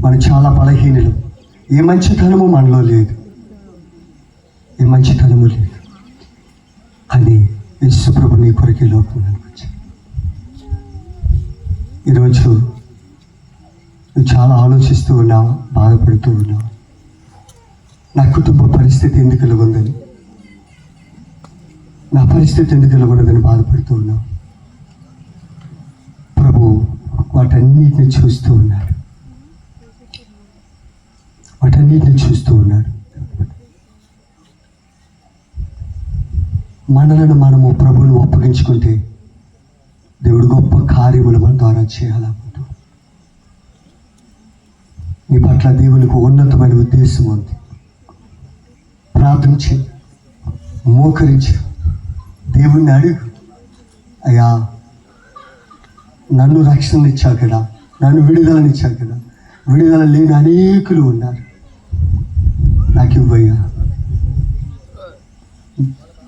మనం చాలా బలహీనులు. ఏ మంచితనము మనలో లేదు, ఏ మంచితనము లేదు. అని యేసు ప్రభు నీ కొరకే లోకంలోకి వచ్చాడు. ఈరోజు నువ్వు చాలా ఆలోచిస్తూ ఉన్నావు, బాధపడుతూ ఉన్నావు. నా కుటుంబ పరిస్థితి ఎందుకు ఇలాగుందని, నా పరిస్థితి ఎందుకు ఇలాగున్నదని బాధపడుతూ ఉన్నావు. ప్రభు వాటన్నిటిని చూస్తూ ఉన్నాడు, వాటన్నిటిని చూస్తూ ఉన్నాడు. మనలను మనము ప్రభువును అప్పగించుకుంటే దేవుడు గొప్ప కార్యములు మన ద్వారా చేయాలనుకుంటూ, నీ పట్ల దేవునికి ఉన్నతమైన ఉద్దేశం ఉంది. ప్రార్థించి మోకరించి దేవుణ్ణి అడుగు, అయ్యా నన్ను రక్షణనిచ్చావు కదా, నన్ను విడుదలనిచ్చావు కదా, విడుదల లేని అనేకులు ఉన్నారు, నాకు ఇవ్వయ్యా,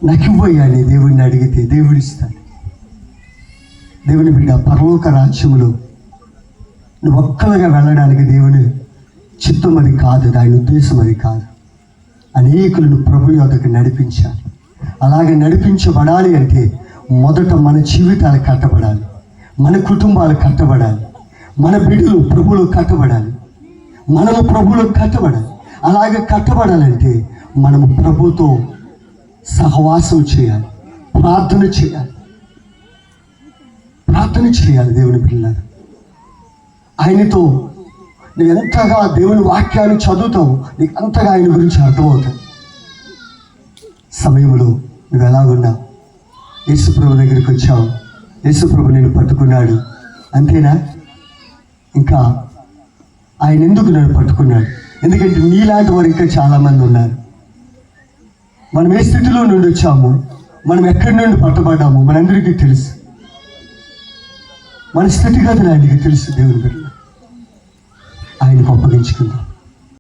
నాకు ఇవ్వయ్యా అని దేవుడిని అడిగితే దేవుడు ఇస్తాడు. దేవుని బిడ్డ, పరలోక రాజ్యములో నువ్వు ఒక్కలుగా వెళ్ళడానికి దేవుని చిత్తం అది కాదు, ఆయన ఉద్దేశం అది కాదు. అనేకులను ప్రభు యొద్దకు నడిపించాలి. అలాగే నడిపించబడాలి అంటే మొదట మన జీవితాలు కట్టబడాలి, మన కుటుంబాలు కట్టబడాలి, మన బిడ్డలు ప్రభువులో కట్టబడాలి, మనము ప్రభువులో కట్టబడాలి. అలాగే కట్టబడాలంటే మనము ప్రభుతో సహవాసం చేయాలి, ప్రార్థన చేయాలి, ప్రార్థన చేయాలి. దేవుని పిల్లలు, ఆయనతో నువ్వు ఎంతగా దేవుని వాక్యాన్ని చదువుతావు, నీకు అంతగా ఆయన గురించి అర్థమవుతాయి. సమయంలో నువ్వు ఎలాగున్నా యేసుప్రభు దగ్గరికి వచ్చావు, యేసుప్రభు నేను పట్టుకున్నాడు, అంతేనా? ఇంకా ఆయన ఎందుకు నన్ను పట్టుకున్నాడు? ఎందుకంటే నీలాంటి వారు ఇంకా చాలామంది ఉన్నారు. మనం ఏ స్థితిలో నుండి వచ్చాము, మనం ఎక్కడి నుండి పట్టబడ్డాము మనందరికీ తెలుసు. మన స్థితిగతులు ఆయనకి తెలుసు. దేవుని బిడ్డ, ఆయనకు అప్పగించుకుందాం.